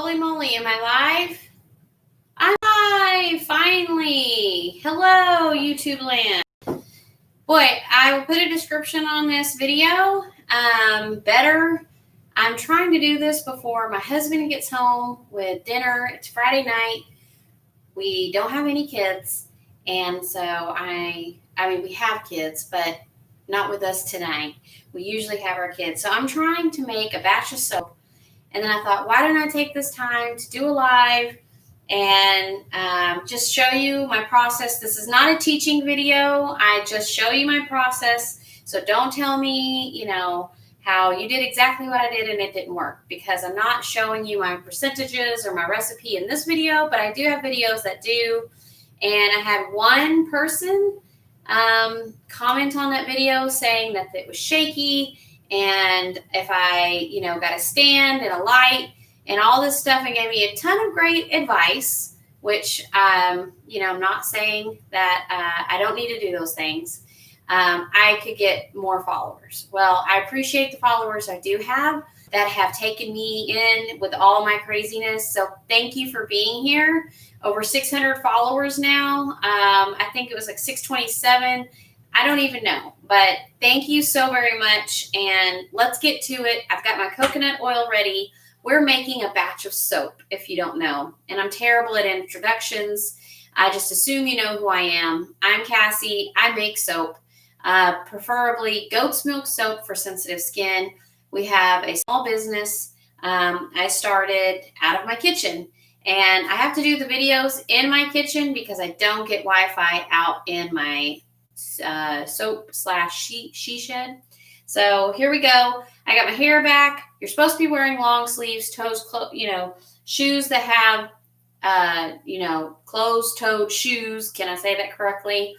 Holy moly, am I live? I'm live, finally. Hello, YouTube land. Boy, I will put a description on this video. I'm trying to do this before my husband gets home with dinner. It's Friday night. We don't have any kids. And so we have kids, but not with us tonight. We usually have our kids. So I'm trying to make a batch of soap. And then I thought, why don't I take this time to do a live and just show you my process. This is not a teaching video. I just show you my process. So don't tell me, how you did exactly what I did and it didn't work, because I'm not showing you my percentages or my recipe in this video, but I do have videos that do. And I had one person comment on that video saying that it was shaky, and if I, got a stand and a light and all this stuff, and gave me a ton of great advice, which, I'm not saying that I don't need to do those things. I could get more followers. Well, I appreciate the followers I do have that have taken me in with all my craziness. So thank you for being here. Over 600 followers now. I think it was like 627. I don't even know, but thank you so very much. And let's get to it. I've got my coconut oil ready. We're making a batch of soap, if you don't know. And I'm terrible at introductions. I just assume you know who I am. I'm Cassie. I make soap, preferably goat's milk soap for sensitive skin. We have a small business. I started out of my kitchen. And I have to do the videos in my kitchen because I don't get Wi-Fi out in my soap/she shed. So here we go. I got my hair back. You're supposed to be wearing long sleeves, shoes that have, closed-toed shoes. Can I say that correctly?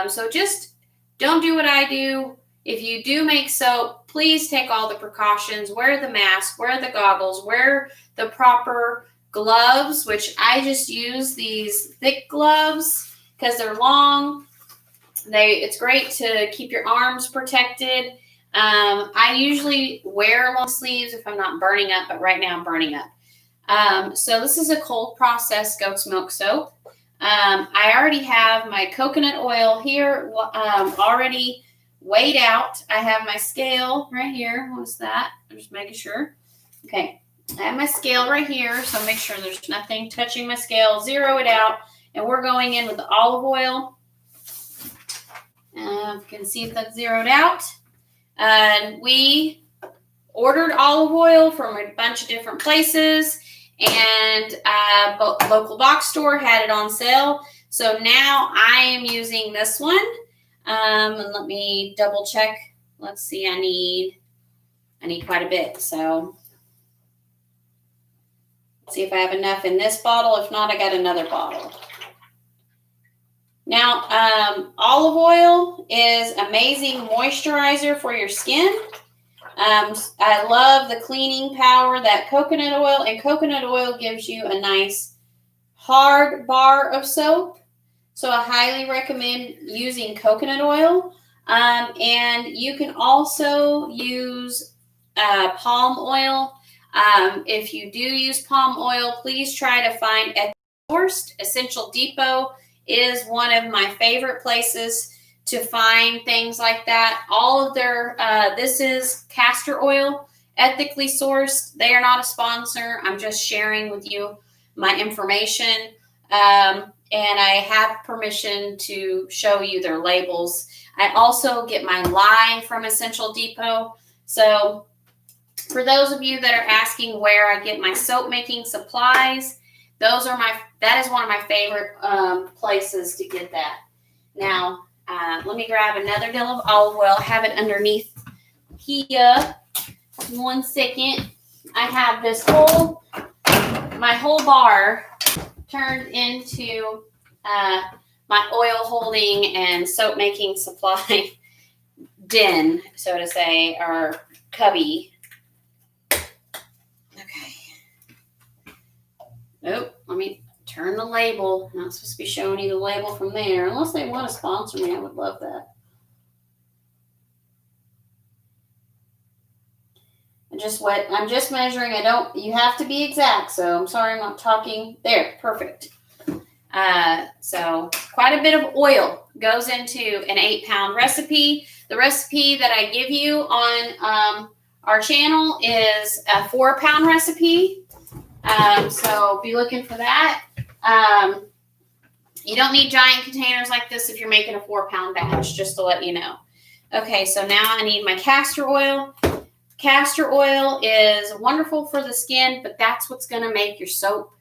So just don't do what I do. If you do make soap, please take all the precautions. Wear the mask, wear the goggles, wear the proper gloves, which I just use these thick gloves because they're long. It's great to keep your arms protected. I usually wear long sleeves if I'm not burning up, but right now I'm burning up. So this is a cold process goat's milk soap. I already have my coconut oil here already weighed out. I have my scale right here. What's that? I'm just making sure. Okay. I have my scale right here, so make sure there's nothing touching my scale. Zero it out, and we're going in with the olive oil. You can see if that's zeroed out. And we ordered olive oil from a bunch of different places, and local box store had it on sale. So now I am using this one. And let me double check. Let's see. I need quite a bit. So see if I have enough in this bottle. If not, I got another bottle. Now, olive oil is amazing moisturizer for your skin. I love the cleaning power that coconut oil, and coconut oil gives you a nice hard bar of soap. So I highly recommend using coconut oil. And you can also use palm oil. If you do use palm oil, please try to find ethically sourced. Essential Depot is one of my favorite places to find things like that. All of their, this is castor oil, ethically sourced. They are not a sponsor. I'm just sharing with you my information. And I have permission to show you their labels. I also get my lye from Essential Depot. So for those of you that are asking where I get my soap making supplies, that is one of my favorite places to get that. Now, let me grab another dill of olive oil. I have it underneath here. 1 second. I have my whole bar turned into my oil holding and soap making supply den, so to say, or cubby. Oh, let me turn the label. I'm not supposed to be showing you the label from there. Unless they want to sponsor me, I would love that. I'm just measuring. You have to be exact. So I'm sorry, I'm not talking. There, perfect. So quite a bit of oil goes into an 8-pound recipe. The recipe that I give you on our channel is a 4-pound recipe. So be looking for that. You don't need giant containers like this if you're making a 4-pound batch, just to let you know. Okay, so now I need my castor oil. Castor oil is wonderful for the skin, but that's what's going to make your soap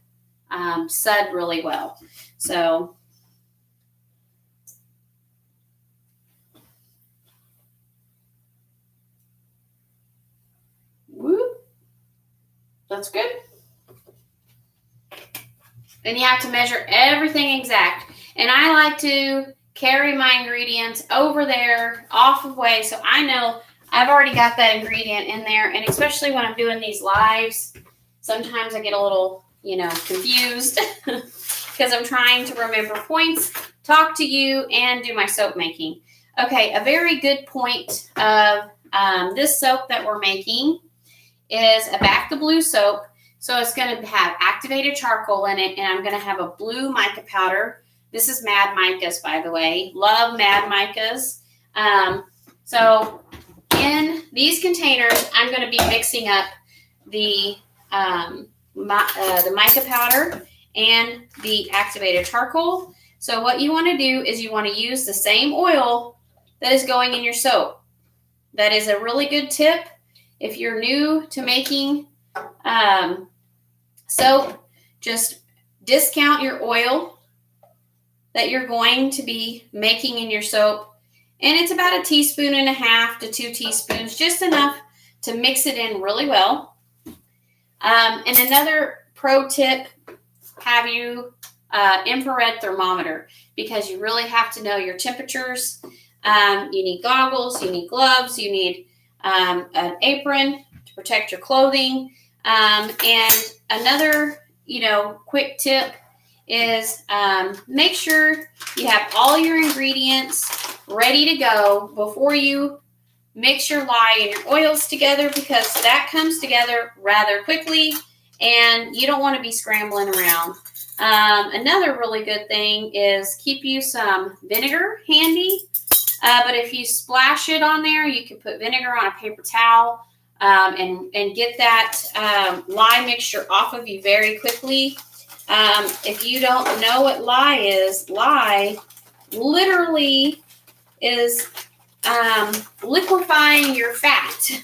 sud really well. So whoop, that's good. And you have to measure everything exact. And I like to carry my ingredients over there off of way, so I know I've already got that ingredient in there. And especially when I'm doing these lives, sometimes I get a little, confused because I'm trying to remember points, talk to you, and do my soap making. Okay, a very good point of this soap that we're making is a Back the Blue soap. So it's going to have activated charcoal in it, and I'm going to have a blue mica powder. This is Mad Micas, by the way. Love Mad Micas. So in these containers, I'm going to be mixing up the mica powder and the activated charcoal. So what you want to do is you want to use the same oil that is going in your soap. That is a really good tip if you're new to making soap. Just discount your oil that you're going to be making in your soap, and it's about 1.5 teaspoons to 2 teaspoons, just enough to mix it in really well. And another pro tip, have you infrared thermometer, because you really have to know your temperatures. You need goggles, you need gloves, you need an apron to protect your clothing. And another, quick tip is make sure you have all your ingredients ready to go before you mix your lye and your oils together, because that comes together rather quickly and you don't want to be scrambling around. Another really good thing is keep you some vinegar handy. But if you splash it on there, you can put vinegar on a paper towel and get that lye mixture off of you very quickly. If you don't know what lye literally is liquefying your fat.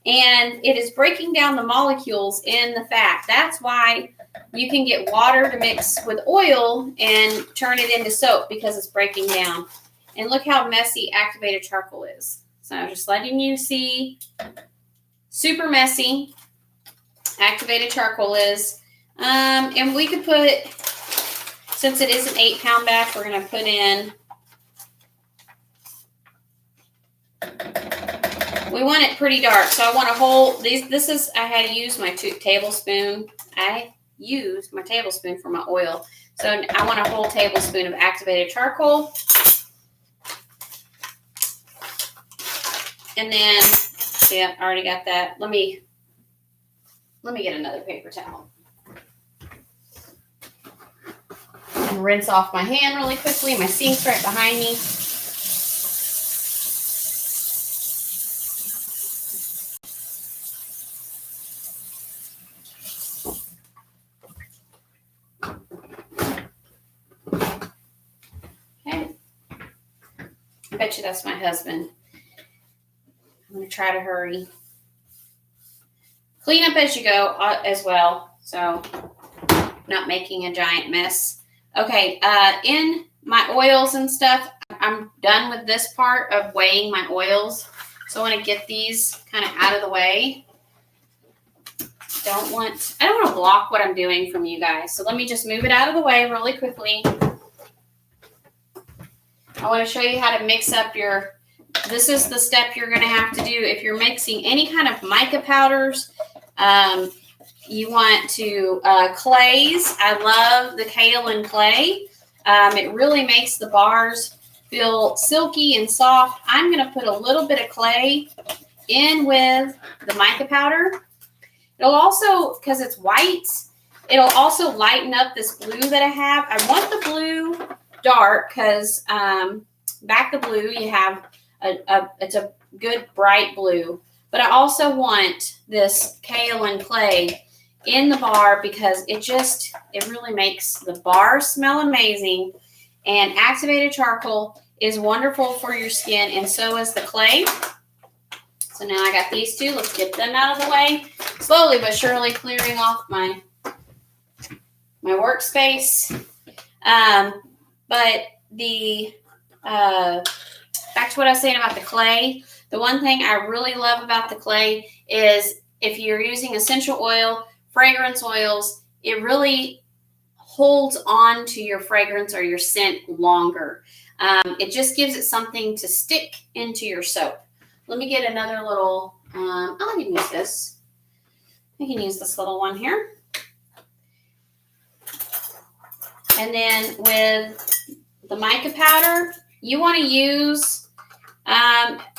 And it is breaking down the molecules in the fat. That's why you can get water to mix with oil and turn it into soap, because it's breaking down. And look how messy activated charcoal is. So I'm just letting you see, super messy activated charcoal is. And we could put, since it is an 8-pound batch, we're going to put in, we want it pretty dark. So I want a whole, I had to use my tablespoon. I used my tablespoon for my oil. So I want a whole tablespoon of activated charcoal. And then, yeah, I already got that. Let me get another paper towel. And rinse off my hand really quickly. My sink's right behind me. Okay. I bet you that's my husband. I'm going to try to hurry. Clean up as you go as well, so not making a giant mess. Okay, in my oils and stuff, I'm done with this part of weighing my oils. So I want to get these kind of out of the way. I don't want to block what I'm doing from you guys. So let me just move it out of the way really quickly. I want to show you how to mix up this is the step you're going to have to do if you're mixing any kind of mica powders. You want to clays. I love the kaolin clay. It really makes the bars feel silky and soft. I'm going to put a little bit of clay in with the mica powder. It'll also, because it's white, it'll also lighten up this blue that I have. I want the blue dark because back the blue you have it's a good bright blue. But I also want this kaolin clay in the bar because it really makes the bar smell amazing. And activated charcoal is wonderful for your skin, and so is the clay. So now I got these two. Let's get them out of the way. Slowly but surely clearing off my workspace. But the back to what I was saying about the clay. The one thing I really love about the clay is if you're using essential oil, fragrance oils, it really holds on to your fragrance or your scent longer. It just gives it something to stick into your soap. Let me get another little, I can use this. I can use this little one here. And then with the mica powder, you want to use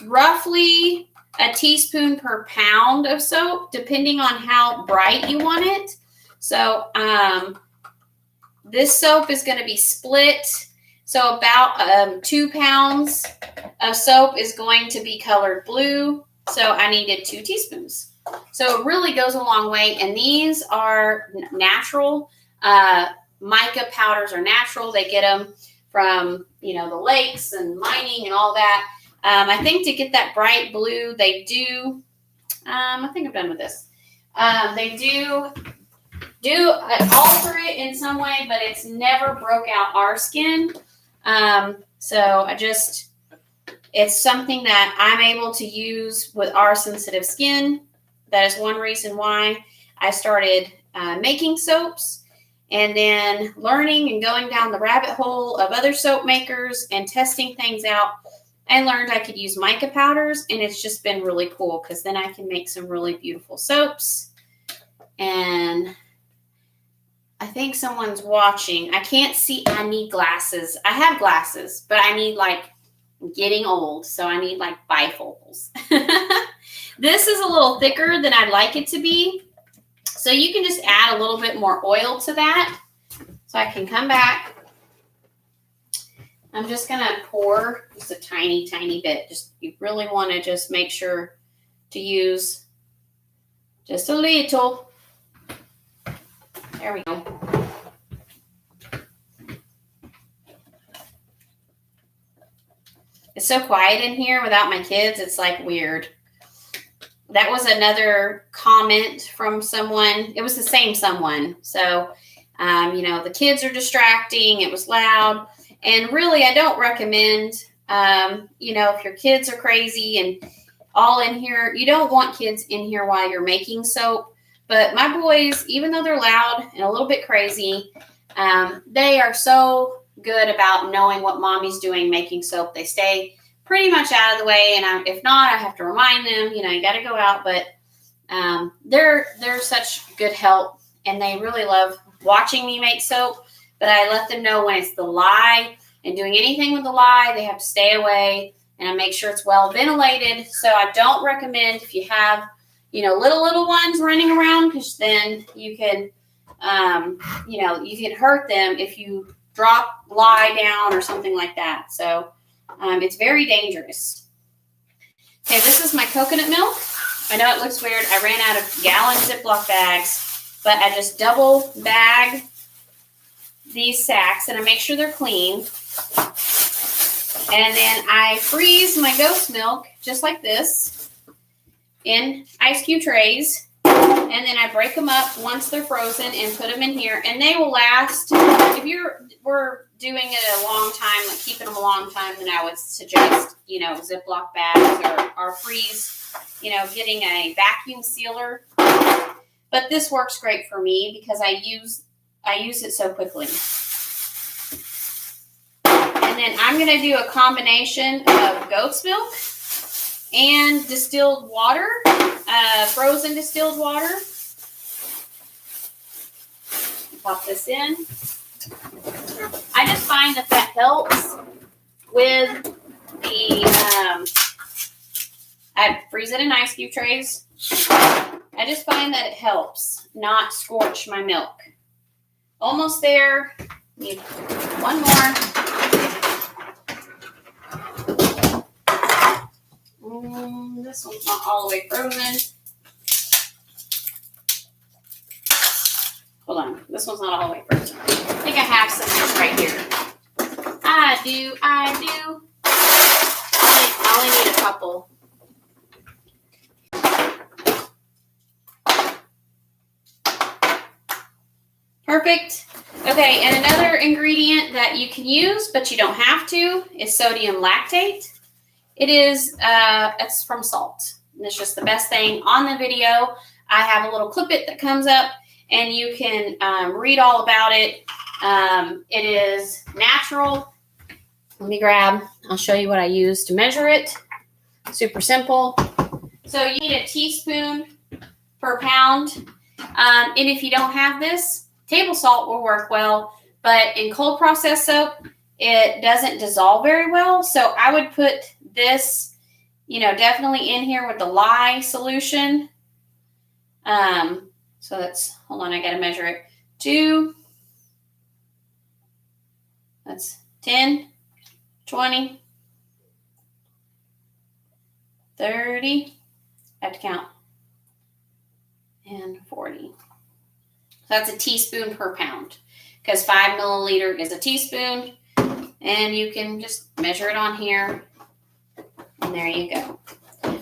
roughly a teaspoon per pound of soap, depending on how bright you want it. So this soap is going to be split. So about 2 pounds of soap is going to be colored blue. So I needed 2 teaspoons. So it really goes a long way. And these are natural. Mica powders are natural. They get them from, the lakes and mining and all that. I think to get that bright blue, they do, I think I'm done with this. They do alter it in some way, but it's never broke out our skin. So it's something that I'm able to use with our sensitive skin. That is one reason why I started making soaps, and then learning and going down the rabbit hole of other soap makers and testing things out. I learned I could use mica powders, and it's just been really cool because then I can make some really beautiful soaps. And I think someone's watching. I can't see. I need glasses. I have glasses, but I need getting old, so I need bifocals. This is a little thicker than I'd like it to be. So you can just add a little bit more oil to that. So I can come back. I'm just going to pour just a tiny, tiny bit. You really want to just make sure to use just a little. There we go. It's so quiet in here without my kids. It's weird. That was another comment from someone. It was the same someone. So, the kids are distracting. It was loud. And really, I don't recommend, if your kids are crazy and all in here, you don't want kids in here while you're making soap. But my boys, even though they're loud and a little bit crazy, they are so good about knowing what mommy's doing making soap. They stay pretty much out of the way. And if not, I have to remind them, you got to go out. But they're such good help, and they really love watching me make soap. But I let them know when it's the lye and doing anything with the lye, they have to stay away, and I make sure it's well ventilated. So I don't recommend if you have, little ones running around, because then you can, you can hurt them if you drop lye down or something like that. So it's very dangerous. Okay, this is my coconut milk. I know it looks weird. I ran out of gallon Ziploc bags, but I just double bag these sacks, and I make sure they're clean. And then I freeze my goat's milk just like this in ice cube trays. And then I break them up once they're frozen and put them in here. And they will last, if we're doing it a long time, keeping them a long time, then I would suggest, Ziploc bags or freeze, getting a vacuum sealer. But this works great for me because I use it so quickly. And then I'm going to do a combination of goat's milk and distilled water, frozen distilled water. Pop this in. I just find that helps with the I freeze it in ice cube trays. I just find that it helps not scorch my milk. Almost there. Need one more. This one's not all the way frozen. Hold on. This one's not all the way frozen. I think I have some right here. I do. I only need a couple. Perfect. Okay, and another ingredient that you can use, but you don't have to, is sodium lactate. It's from salt. And it's just the best thing on the video. I have a little clip-it that comes up, and you can read all about it. It is natural. Let me I'll show you what I use to measure it. Super simple. So you need a teaspoon per pound. And if you don't have this, table salt will work well, but in cold processed soap, it doesn't dissolve very well. So I would put this, definitely in here with the lye solution. So that's, hold on, I got to measure it. 2, that's 10, 20, 30, I have to count, and 40. So that's a teaspoon per pound, because 5 milliliter is a teaspoon, and you can just measure it on here, and there you go.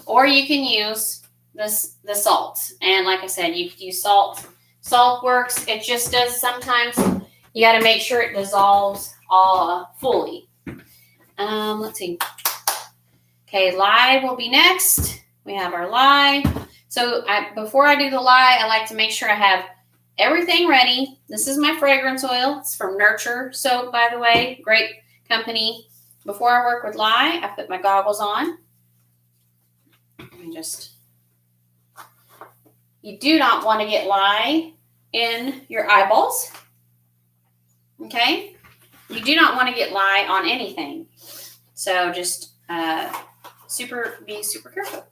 Or you can use the salt, and like I said, you could use salt. Salt works. It just does sometimes. You got to make sure it dissolves all fully. Let's see. Okay, lye will be next. We have our lye. So before I do the lye, I like to make sure I have everything ready. This is my fragrance oil. It's from Nurture Soap, by the way. Great company. Before I work with lye, I put my goggles on. You do not want to get lye in your eyeballs. Okay? You do not want to get lye on anything. So just be super careful.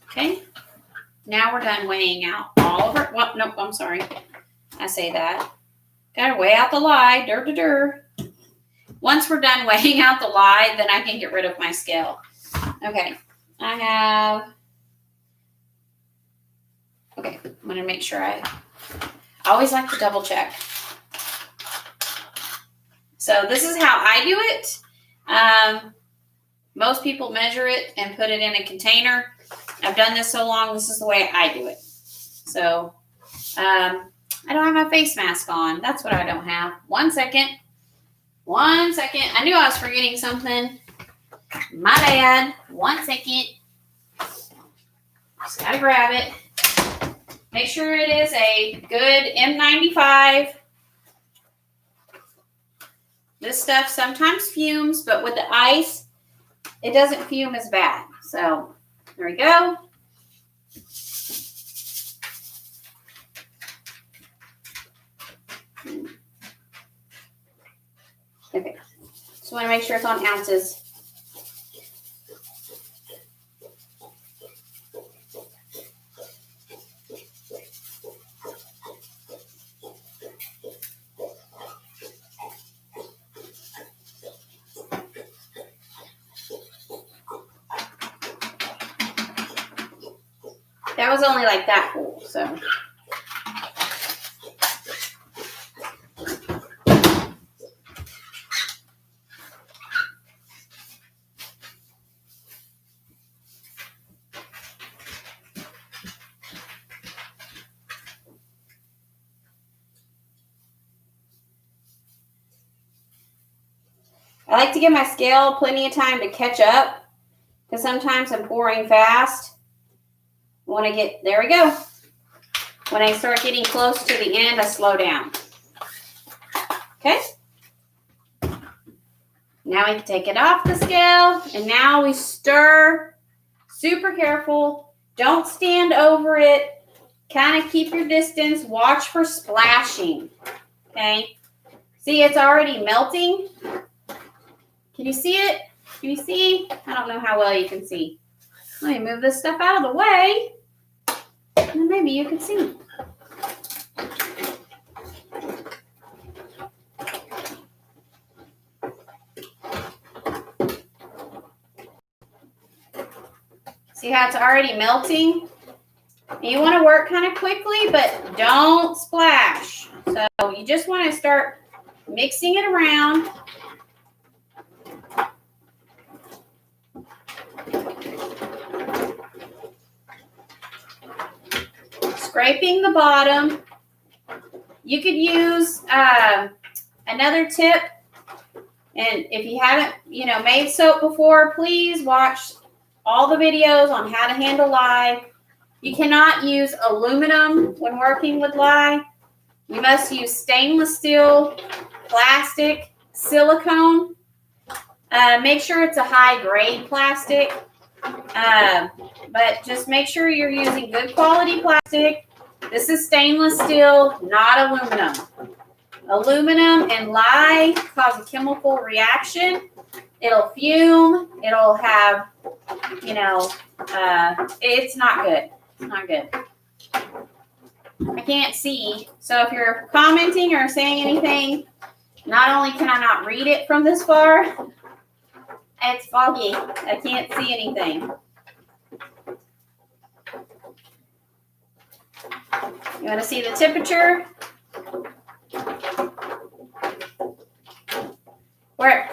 Okay, now we're done weighing out all of our, well, nope, I'm sorry. I say that. Gotta weigh out the lye, Once we're done weighing out the lye, then I can get rid of my scale. Okay, I'm gonna make sure I always like to double check. So this is how I do it. Most people measure it and put it in a container. I've done this so long, this is the way I do it. So, I don't have my face mask on. That's what I don't have. 1 second. I knew I was forgetting something. My bad. 1 second. Just gotta grab it. Make sure it is a good N95. This stuff sometimes fumes, but with the ice, it doesn't fume as bad. So, there we go. Okay. Just want to make sure it's on ounces. That was only like that full, so. I like to give my scale plenty of time to catch up, because sometimes I'm pouring fast. There we go. When I start getting close to the end, I slow down. Okay. Now we can take it off the scale, and now we stir. Super careful. Don't stand over it. Kind of keep your distance. Watch for splashing. Okay. See, it's already melting. Can you see it? Can you see? I don't know how well you can see. Let me move this stuff out of the way. And then maybe you can see. See how it's already melting? You want to work kind of quickly, but don't splash. So you just want to start mixing it around. Scraping the bottom. You could use another tip. And if you haven't, made soap before, please watch all the videos on how to handle lye. You cannot use aluminum when working with lye. You must use stainless steel, plastic, silicone. Make sure it's a high-grade plastic. But just make sure you're using good quality plastic. This is stainless steel, not aluminum. Aluminum and lye cause a chemical reaction. It'll fume. It'll have, it's not good. It's not good. I can't see. So if you're commenting or saying anything, not only can I not read it from this far, it's foggy. I can't see anything. You want to see the temperature? We're at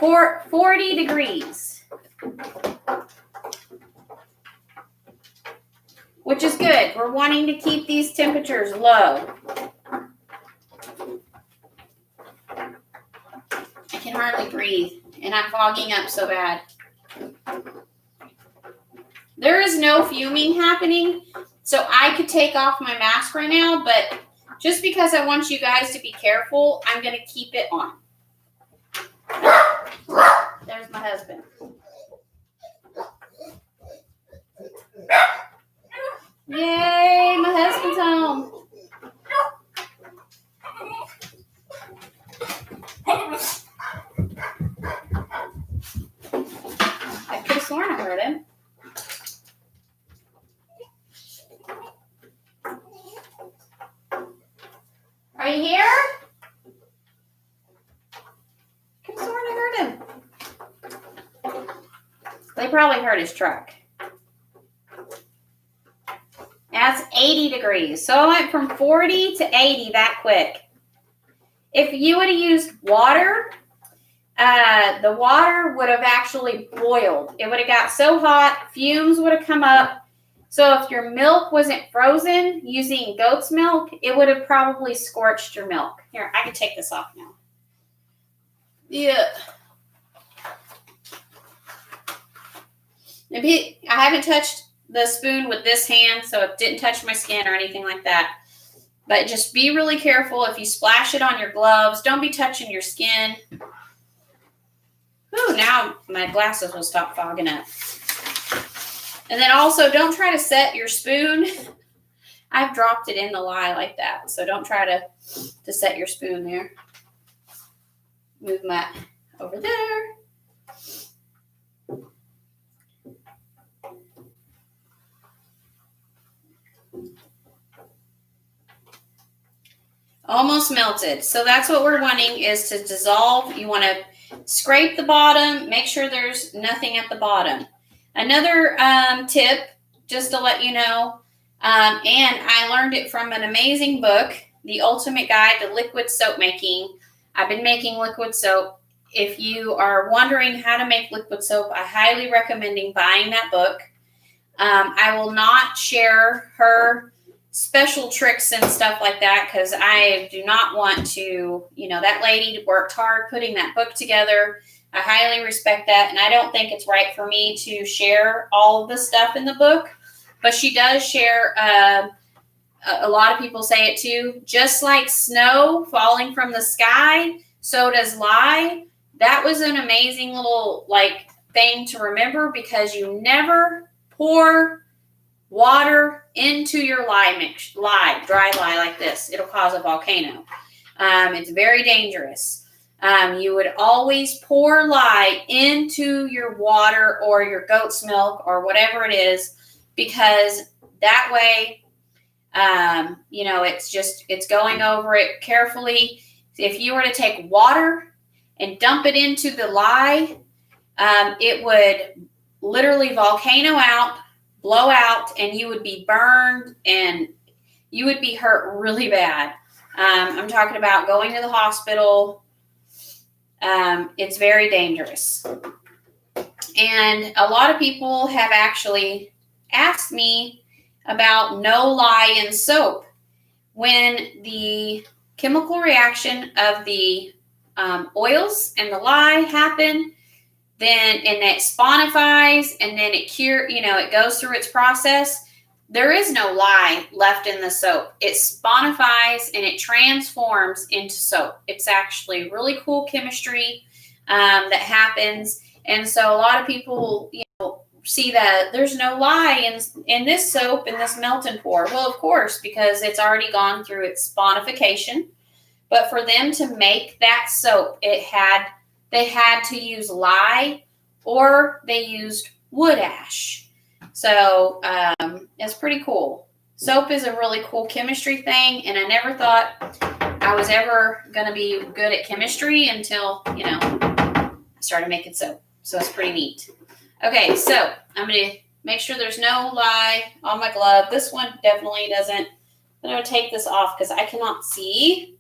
40 degrees, which is good. We're wanting to keep these temperatures low. I can hardly breathe, and I'm fogging up so bad. There is no fuming happening, so I could take off my mask right now, but just because I want you guys to be careful, I'm going to keep it on. There's my husband. Yay, my husband's home. I could have sworn I heard him. Are you here? I could have sworn I heard him. They probably heard his truck. That's 80 degrees. So I went from 40 to 80 that quick. If you would have used water, the water would have actually boiled. It would have got so hot, fumes would have come up. So if your milk wasn't frozen using goat's milk, it would have probably scorched your milk. Here, I can take this off now. Yeah. Maybe I haven't touched the spoon with this hand, so it didn't touch my skin or anything like that. But just be really careful if you splash it on your gloves. Don't be touching your skin. Ooh, now my glasses will stop fogging up. And then also, don't try to set your spoon. I've dropped it in the lye like that, so don't try to set your spoon there. Move my over there. Almost melted. So that's what we're wanting, is to dissolve. You want to scrape the bottom. Make sure there's nothing at the bottom. Another tip, just to let you know, and I learned it from an amazing book, The Ultimate Guide to Liquid Soap Making. I've been making liquid soap. If you are wondering how to make liquid soap, I highly recommend buying that book. I will not share her special tricks and stuff like that, because I do not want to, that lady worked hard putting that book together. I highly respect that, and I don't think it's right for me to share all of the stuff in the book, but she does share, a lot of people say it too, just like snow falling from the sky, so does lye. That was an amazing little thing to remember, because you never pour water into your dry lye like this. It'll cause a volcano. It's very dangerous. You would always pour lye into your water or your goat's milk or whatever it is, because that way, it's going over it carefully. If you were to take water and dump it into the lye, it would literally volcano out, blow out, and you would be burned and you would be hurt really bad. I'm talking about going to the hospital. It's very dangerous. And a lot of people have actually asked me about no lye in soap. When the chemical reaction of the oils and the lye happen, and it spawnifies, and then it goes through its process. There is no lye left in the soap. It spawnifies and it transforms into soap. It's actually really cool chemistry that happens. And so a lot of people, see that there's no lye in this soap, in this melt and pour. Well, of course, because it's already gone through its spawnification. But for them to make that soap, they had to use lye, or they used wood ash. So it's pretty cool. Soap is a really cool chemistry thing, and I never thought I was ever going to be good at chemistry until, I started making soap. So it's pretty neat. Okay, so I'm going to make sure there's no lye on my glove. This one definitely doesn't. I'm going to take this off because I cannot see.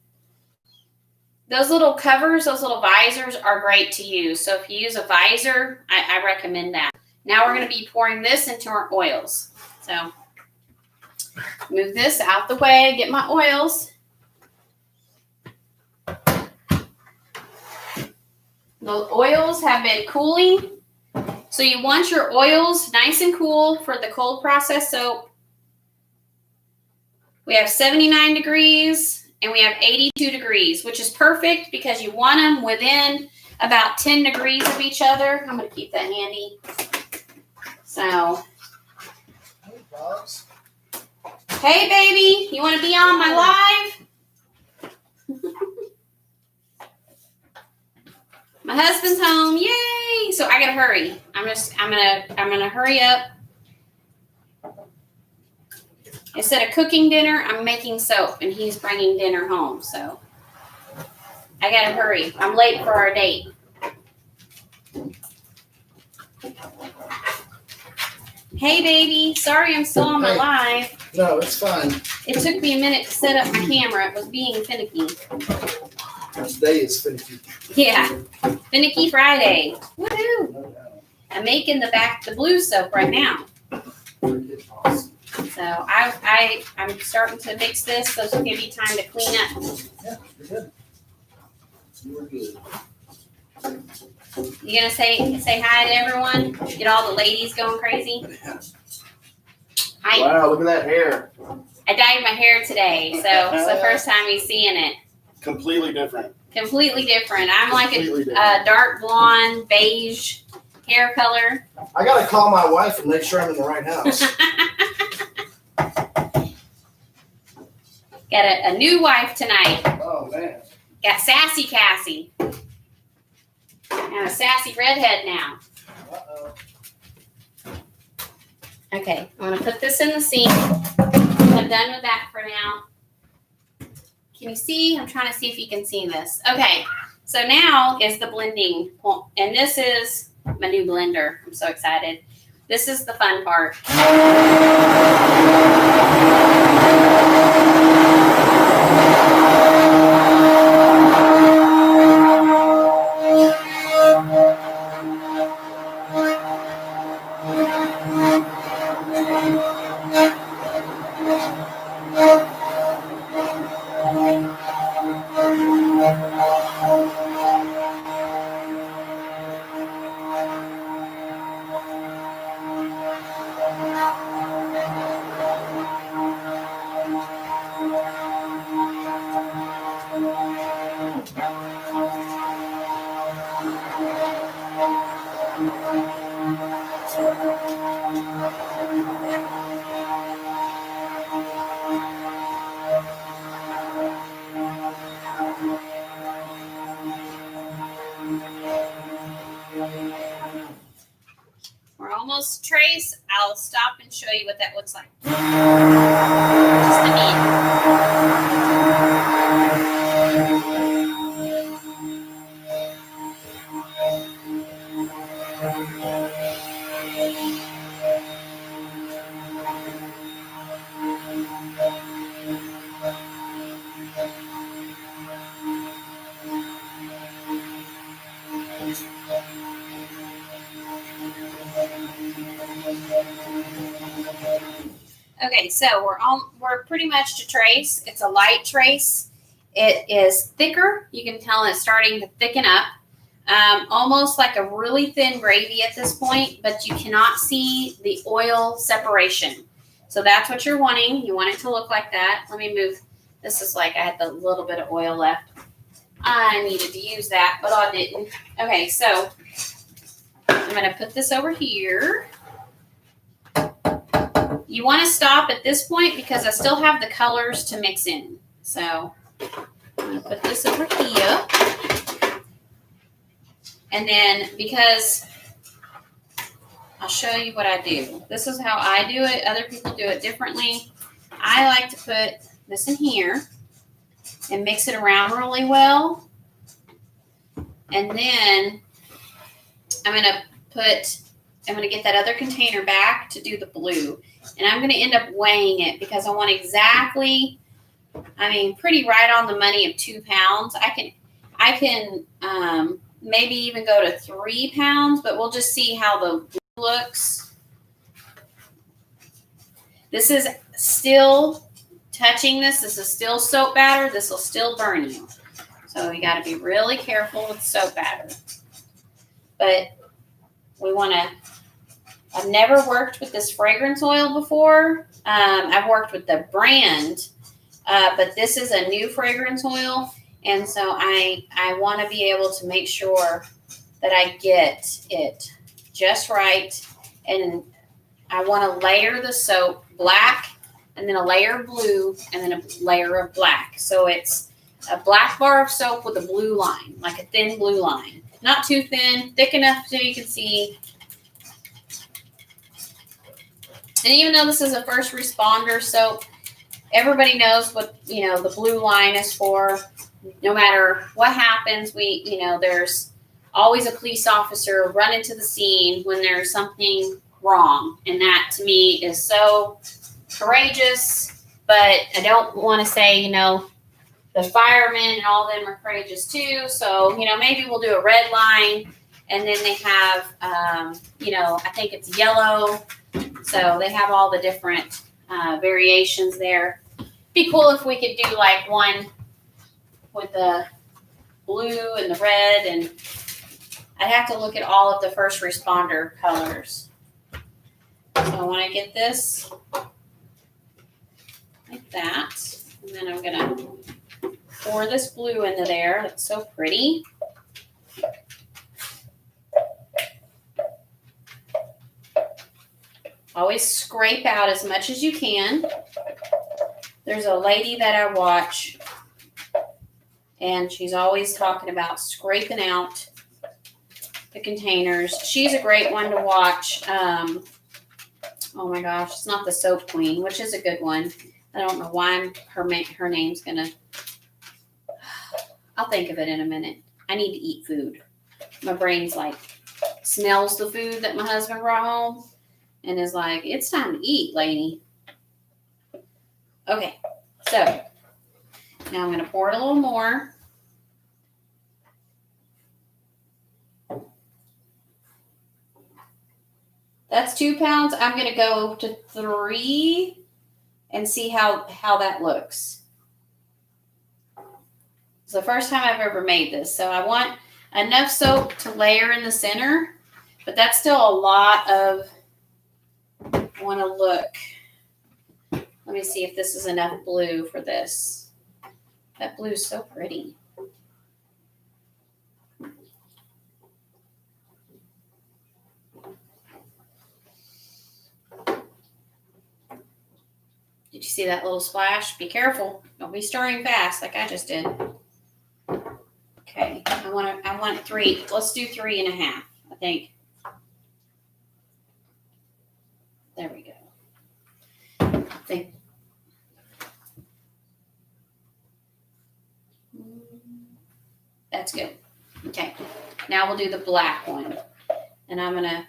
Those little covers, those little visors are great to use. So if you use a visor, I recommend that. Now we're going to be pouring this into our oils. So move this out the way, get my oils. The oils have been cooling. So you want your oils nice and cool for the cold process soap. We have 79 degrees and we have 82 degrees, which is perfect because you want them within about 10 degrees of each other. I'm going to keep that handy. So, hey baby, you want to be on my live? My husband's home, yay! So I gotta hurry. I'm gonna hurry up. Instead of cooking dinner, I'm making soap, and he's bringing dinner home. So I gotta hurry. I'm late for our date. Hey baby, sorry I'm still on my live. No, it's fine. It took me a minute to set up my camera. It was being finicky. Today is finicky. Yeah, Finicky Friday. Woohoo! I'm making the blue soap right now. So I'm starting to mix this so it'll give you time to clean up. Yeah, you're good. You're good. You gonna say hi to everyone? Get all the ladies going crazy? Hi. Wow, look at that hair. I dyed my hair today, so it's the first time he's seeing it. Completely different. Completely different. I'm like a dark blonde, beige hair color. I gotta call my wife and make sure I'm in the right house. Got a new wife tonight. Oh man. Got Sassy Cassie. And a sassy redhead now. Uh-oh. Okay, I'm gonna put this in the sink. I'm done with that for now. Can you see? I'm trying to see if you can see this. Okay, so now is the blending point, and this is my new blender. I'm so excited. This is the fun part. We're almost trace. I'll stop and show you what that looks like. Just the Okay, so we're pretty much to trace. It's a light trace. It is thicker. You can tell it's starting to thicken up. Almost like a really thin gravy at this point, but you cannot see the oil separation. So that's what you're wanting. You want it to look like that. Let me move. This is like I had the little bit of oil left. I needed to use that, but I didn't. Okay, so I'm going to put this over here. You want to stop at this point because I still have the colors to mix in. So I'm going to put this over here. And then because I'll show you what I do. This is how I do it. Other people do it differently. I like to put this in here and mix it around really well. And then I'm going to get that other container back to do the blue. And I'm going to end up weighing it because I want exactly, pretty right on the money of 2 pounds. I can maybe even go to 3 pounds, but we'll just see how the blue looks. This is still touching this. This is still soap batter. This will still burn you. So you got to be really careful with soap batter. But we want to, I've never worked with this fragrance oil before. I've worked with the brand, but this is a new fragrance oil. And so I want to be able to make sure that I get it just right. And I want to layer the soap black, and then a layer of blue, and then a layer of black. So it's a black bar of soap with a blue line, like a thin blue line. Not too thin, thick enough so you can see. And even though this is a first responder soap, everybody knows what, the blue line is for. No matter what happens, there's always a police officer running to the scene when there's something wrong. And that to me is so courageous, but I don't want to say, the firemen and all them are courageous too. So, maybe we'll do a red line, and then they have, I think it's yellow. So they have all the different variations there. Be cool if we could do like one with the blue and the red, and I'd have to look at all of the first responder colors. So I want to get this like that, and then I'm going to pour this blue into there. It's so pretty. Always scrape out as much as you can. There's a lady that I watch, and she's always talking about scraping out the containers. She's a great one to watch. Oh my gosh, it's not the Soap Queen, which is a good one. I don't know why her name's gonna. I'll think of it in a minute. I need to eat food. My brain's like smells the food that my husband brought home and is like, it's time to eat, lady. Okay, so now I'm going to pour it a little more. That's 2 pounds. I'm going to go to 3 and see how that looks. It's the first time I've ever made this. So I want enough soap to layer in the center, but that's still a lot of, I want to look. Let me see if this is enough blue for this. That blue is so pretty. Did you see that little splash? Be careful. Don't be stirring fast like I just did. Okay, I want 3. Let's do 3.5. think. There we go. I think. That's good. Okay. Now we'll do the black one. And I'm going to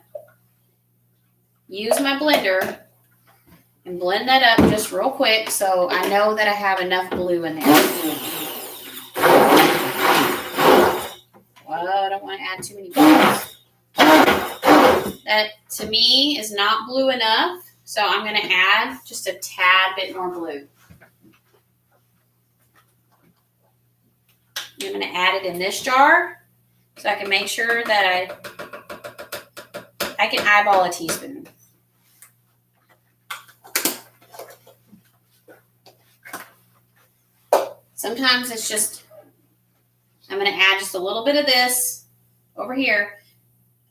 use my blender and blend that up just real quick so I know that I have enough blue in there. Well, I don't want to add too many blues. That, to me, is not blue enough, so I'm going to add just a tad bit more blue. I'm going to add it in this jar so I can make sure that I can eyeball a teaspoon. Sometimes it's just, I'm going to add just a little bit of this over here.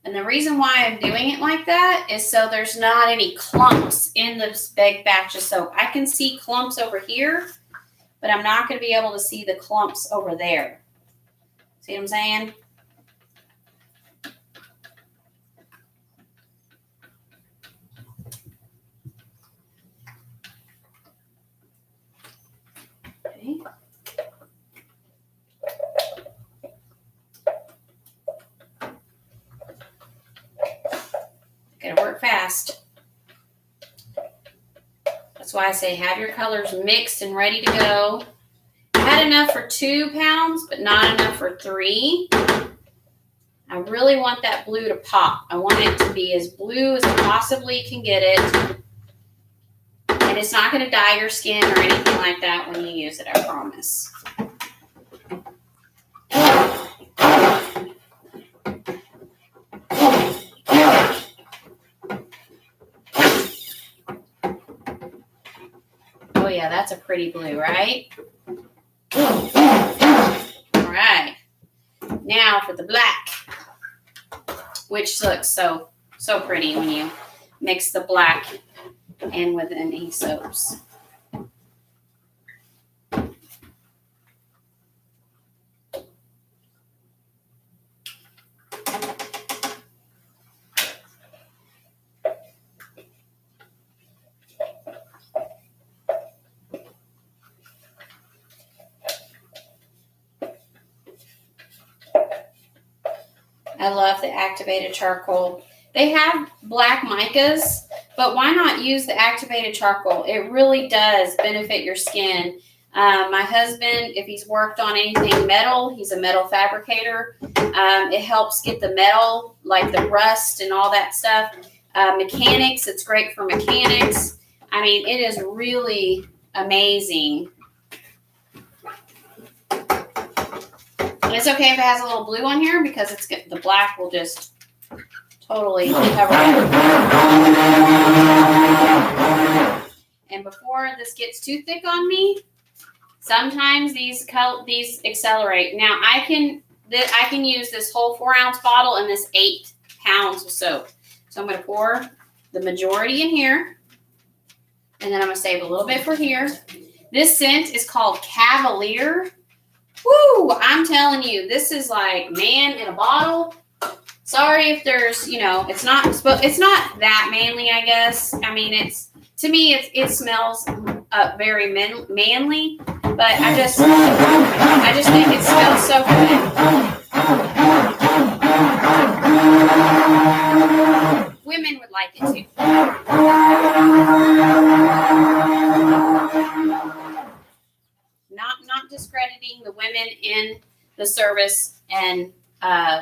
And the reason why I'm doing it like that is so there's not any clumps in this big batch of soap. I can see clumps over here, but I'm not going to be able to see the clumps over there. See what I'm saying? Okay. Gotta work fast. That's why I say have your colors mixed and ready to go. I had enough for 2 pounds, but not enough for 3. I really want that blue to pop. I want it to be as blue as I possibly can get it. And it's not going to dye your skin or anything like that when you use it, I promise. Oh yeah, that's a pretty blue, right? All right. Now for the black, which looks so pretty when you mix the black in with any soaps. I love the activated charcoal. They have black micas, but why not use the activated charcoal? It really does benefit your skin. My husband, if he's worked on anything metal, he's a metal fabricator. It helps get the metal, like the rust and all that stuff. Mechanics, it's great for mechanics. I mean, it is really amazing. It's okay if it has a little blue on here because it's good. The black will just totally cover it. And before this gets too thick on me, sometimes these accelerate. Now I can use this whole 4-ounce bottle and this 8 pounds of soap. So I'm going to pour the majority in here, and then I'm going to save a little bit for here. This scent is called Cavalier. Woo! I'm telling you, this is like man in a bottle. Sorry if there's, it's not that manly, I guess. I mean, to me, it smells very manly, but I just think it smells so good. Women would like it too. Not discrediting the women in the service and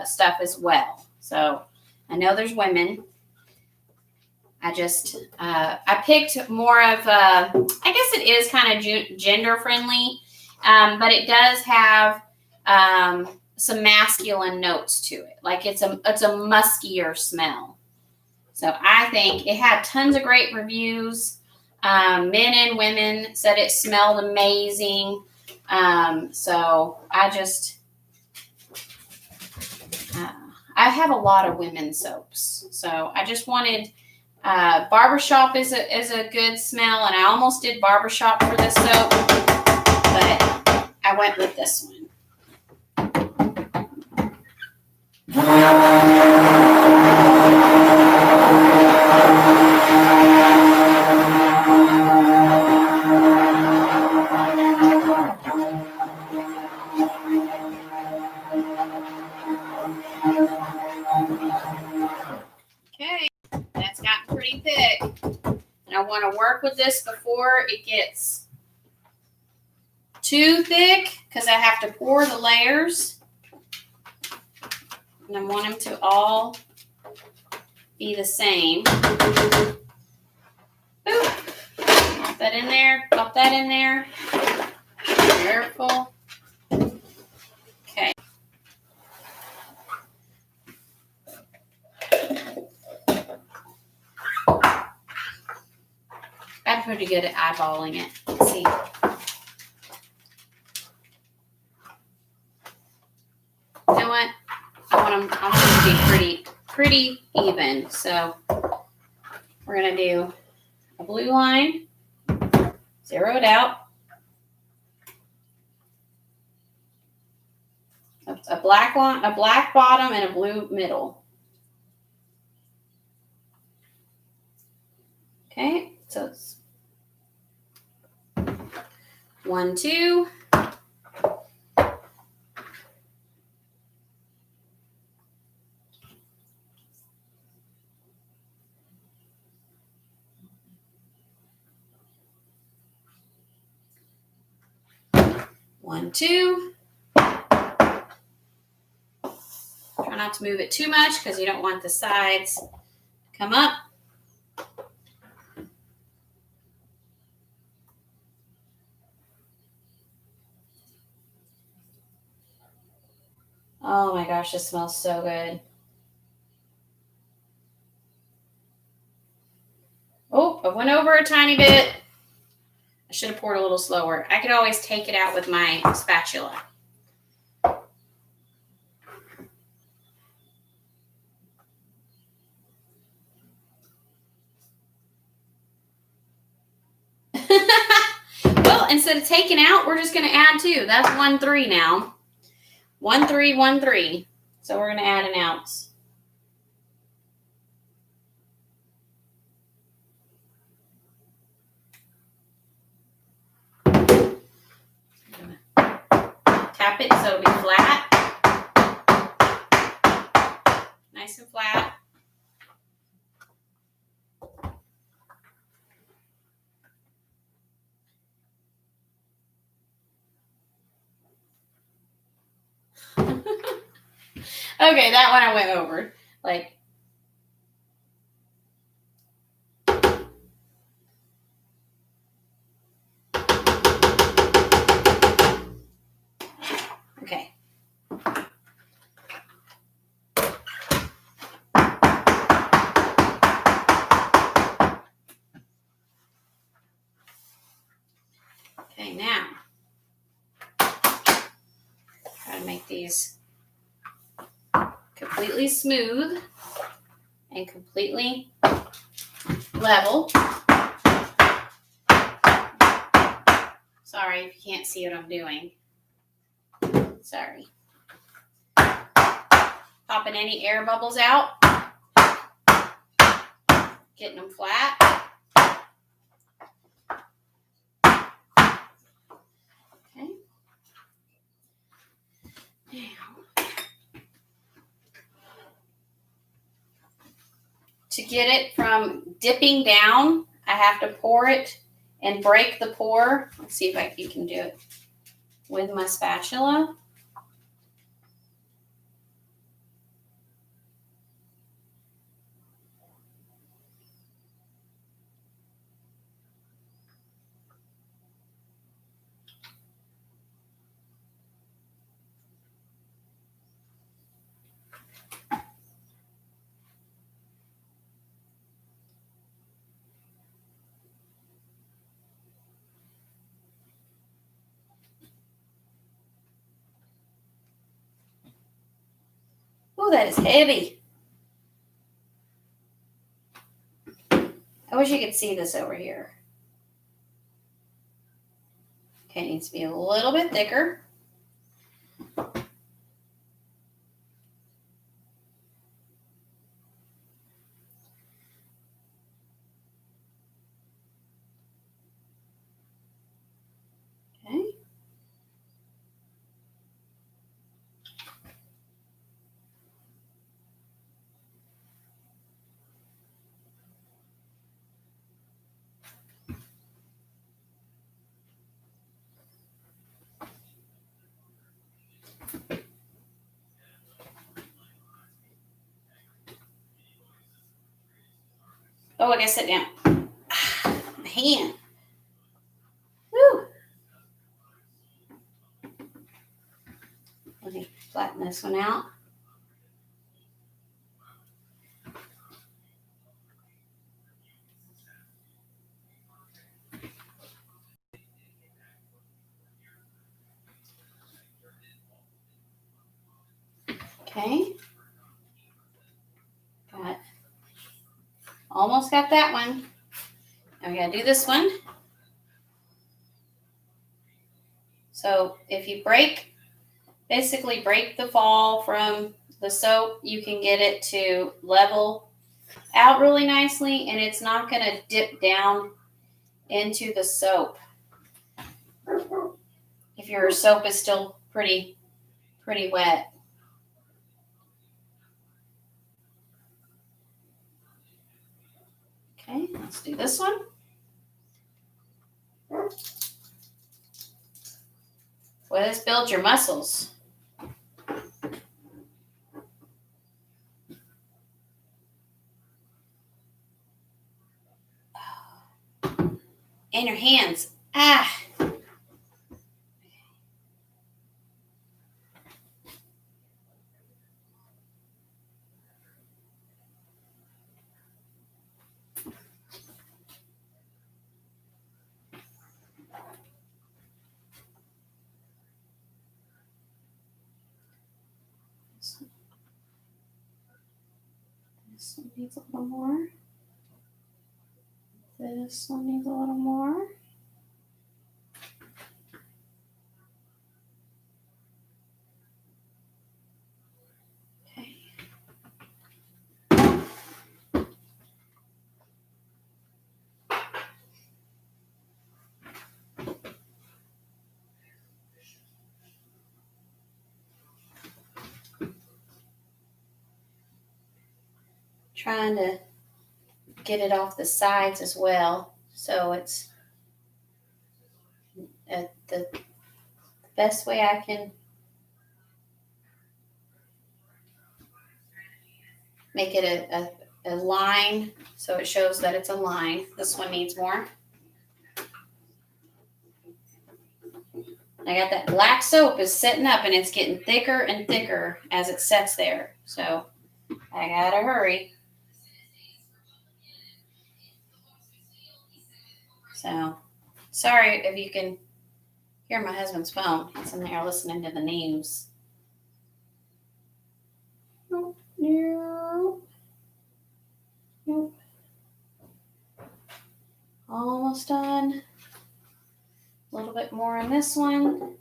stuff as well. So I know there's women. I picked more of I guess it is kind of gender friendly, but it does have some masculine notes to it. Like it's a muskier smell. So I think it had tons of great reviews. Men and women said it smelled amazing. So I have a lot of women's soaps. So I just wanted, Barbershop is a good smell, and I almost did Barbershop for this soap, but I went with this one. Okay, that's gotten pretty thick. And I want to work with this before it gets too thick because I have to pour the layers. And I want them to all be the same. Boop. Pop that in there. Pop that in there. Careful. Okay. I'm pretty good at eyeballing it. Let's see. You know what? I want them to be pretty even. So we're gonna do a blue line, zero it out, a black line, a black bottom, and a blue middle. Okay, so it's 1, 2. One, two. Try not to move it too much because you don't want the sides to come up. Oh my gosh, this smells so good. Oh, I went over a tiny bit. I should have poured a little slower. I could always take it out with my spatula. Well, instead of taking out, we're just going to add 2. That's 1, 3 now. 1, 3, 1, 3. So we're going to add an ounce. Tap it so it'll be flat. Nice and flat. Okay, that one I went over. Like, okay. Okay, now, try to make these completely smooth and completely level. Sorry if you can't see what I'm doing. Sorry. Popping any air bubbles out. Getting them flat. Okay. Now, to get it from dipping down, I have to pour it and break the pour. Let's see if you can do it with my spatula. Oh, that is heavy. I wish you could see this over here. Okay, it needs to be a little bit thicker. Oh, I gotta sit down. My hand. Woo. Let me flatten this one out. Okay. Almost got that one. Now we gotta do this one. So if you basically break the fall from the soap, you can get it to level out really nicely, and it's not gonna dip down into the soap if your soap is still pretty wet. Okay, let's do this one. Well, this builds your muscles. And your hands. Ah. This one needs a little more. This one needs a little more. Okay. Trying to get it off the sides as well, so it's the best way I can make it a line, so it shows that it's a line. This one needs more. I got that black soap is setting up, and it's getting thicker and thicker as it sets there, so I gotta hurry. So, sorry if you can hear my husband's phone. He's in there listening to the news. Nope. Almost done. A little bit more on this one.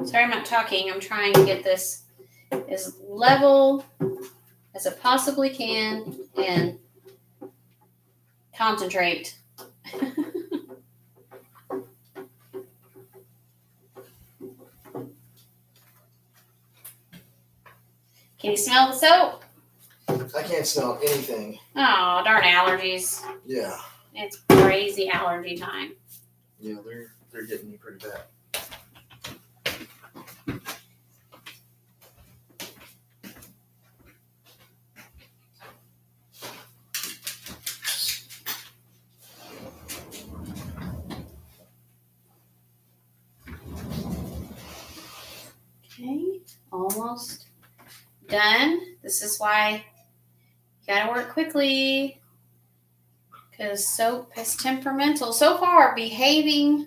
Sorry, I'm not talking. I'm trying to get this as level as I possibly can and concentrate. Can you smell the soap? I can't smell anything. Oh, darn allergies. Yeah. It's crazy allergy time. Yeah, they're getting me pretty bad. Okay, almost done. This is why you gotta work quickly, because soap is temperamental. So far, behaving,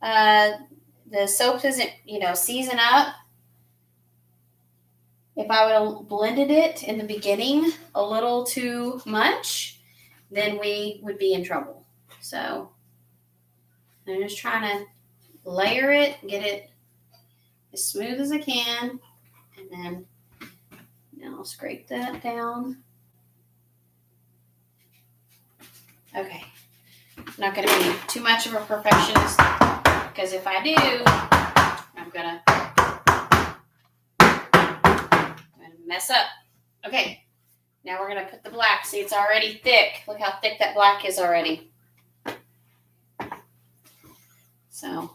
the soap isn't, season up. If I would have blended it in the beginning a little too much, then we would be in trouble. So I'm just trying to layer it, get it as smooth as I can, and then I'll scrape that down. Okay, not going to be too much of a perfectionist, because if I do, I'm going to mess up. Okay, now we're going to put the black. See, it's already thick. Look how thick that black is already. So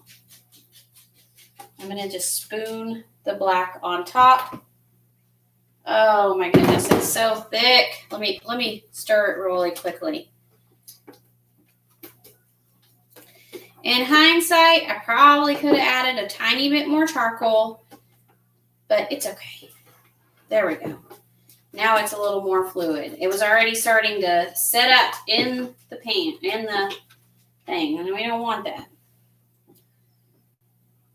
I'm going to just spoon the black on top. Oh my goodness, it's so thick. Let me stir it really quickly. In hindsight, I probably could have added a tiny bit more charcoal, but it's okay. There we go. Now it's a little more fluid. It was already starting to set up in the pan, in the thing, and we don't want that.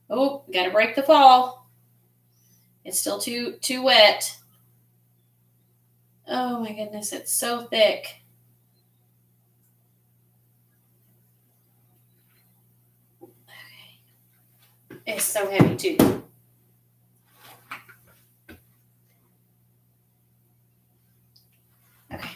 Oh, gotta break the fall. It's still too wet. Oh my goodness, it's so thick. Okay. It's so heavy too. Okay.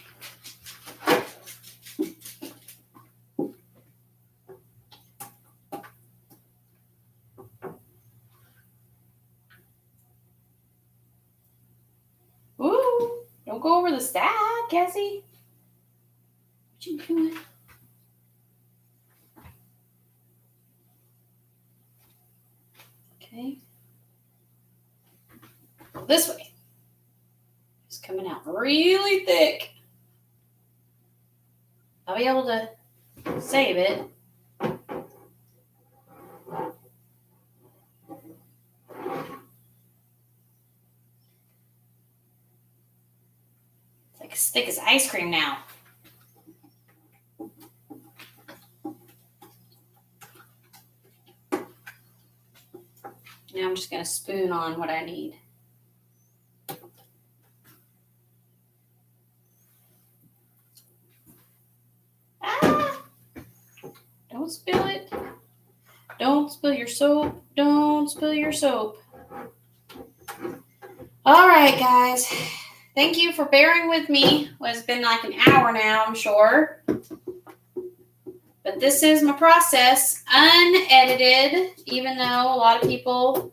Ooh, don't go over the stack, Cassie. What you doing? Okay. This way. It's coming out really thick. I'll be able to save it. It's like as thick as ice cream now. Now I'm just going to spoon on what I need. Ah! Don't spill it. Don't spill your soap. Don't spill your soap. All right, guys. Thank you for bearing with me. Well, it's been like an hour now, I'm sure. But this is my process, unedited, even though a lot of people,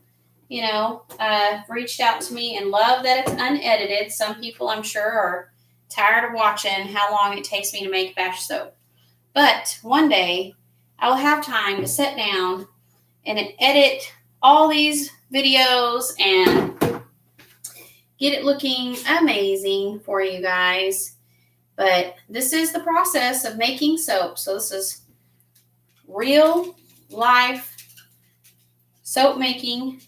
reached out to me and love that it's unedited. Some people, I'm sure, are tired of watching how long it takes me to make bash soap. But one day, I will have time to sit down and edit all these videos and get it looking amazing for you guys. But this is the process of making soap. So this is real life soap making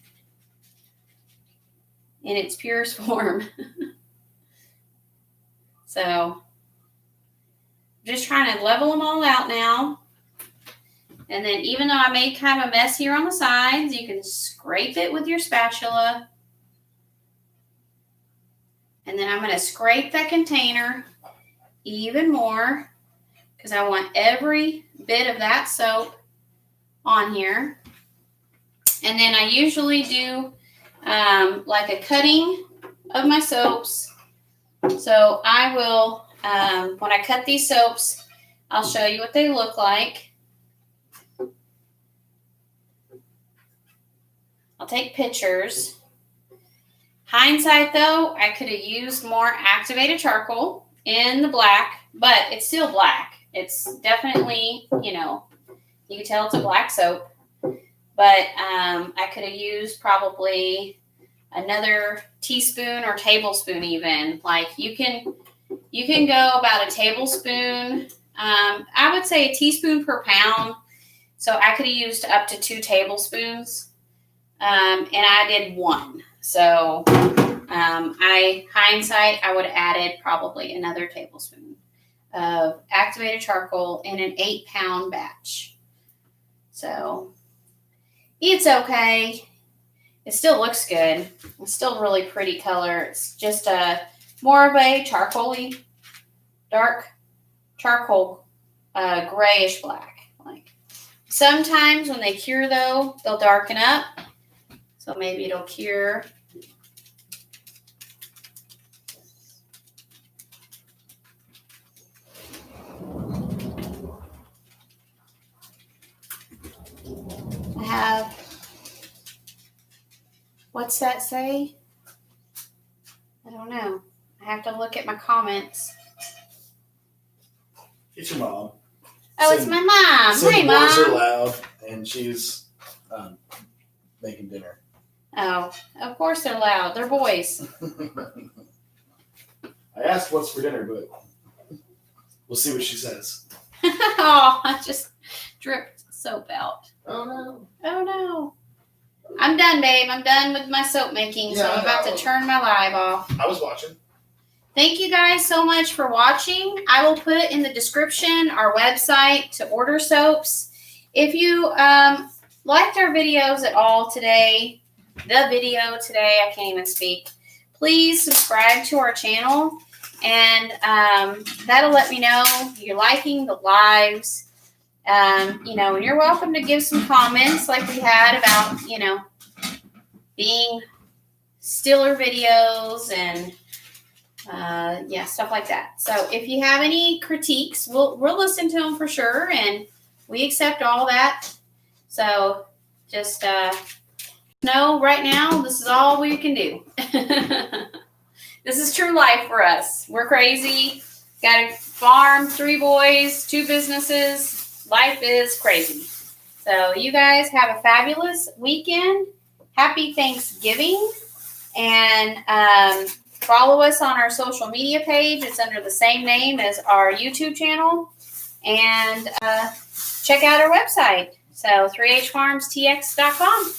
in its purest form. So just trying to level them all out now. And then even though I made kind of a mess here on the sides, you can scrape it with your spatula. And then I'm going to scrape that container even more because I want every bit of that soap on here. And then I usually do like a cutting of my soaps. So I will, when I cut these soaps, I'll show you what they look like. I'll take pictures. Hindsight, though, I could have used more activated charcoal in the black, but it's still black. It's definitely, you can tell it's a black soap. But I could have used probably another teaspoon or tablespoon even. Like you can go about a tablespoon. I would say a teaspoon per pound. So I could have used up to 2 tablespoons. And I did 1. So hindsight, I would have added probably another tablespoon of activated charcoal in an 8-pound batch. So it's okay. It still looks good. It's still really pretty color. It's just more of a charcoal-y, dark charcoal, grayish black. Like sometimes when they cure though, they'll darken up. So maybe it'll cure. What's that say? I don't know. I have to look at my comments. It's your mom. Oh, it's my mom. So Hi, the boys are Mom. loud, and she's making dinner. Oh, of course they're loud. They're boys. I asked what's for dinner, but we'll see what she says. Oh, I just dripped soap out. Oh no. Oh, no. I'm done, babe. I'm done with my soap making, so Yeah, I'm about I know. to turn my live off. I was watching. Thank you guys so much for watching. I will put in the description our website to order soaps. If you liked our videos at all today, I can't even speak, please subscribe to our channel, and that'll let me know you're liking the lives. And you're welcome to give some comments like we had about, being Stiller videos and stuff like that. So if you have any critiques, we'll listen to them for sure, and we accept all that. So just know right now this is all we can do. This is true life for us. We're crazy. Got a farm, 3 boys, 2 businesses. Life is crazy. So you guys have a fabulous weekend. Happy Thanksgiving. And follow us on our social media page. It's under the same name as our YouTube channel. And check out our website. So 3hfarmstx.com.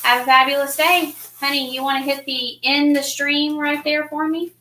Have a fabulous day. Honey, you want to hit the end the stream right there for me?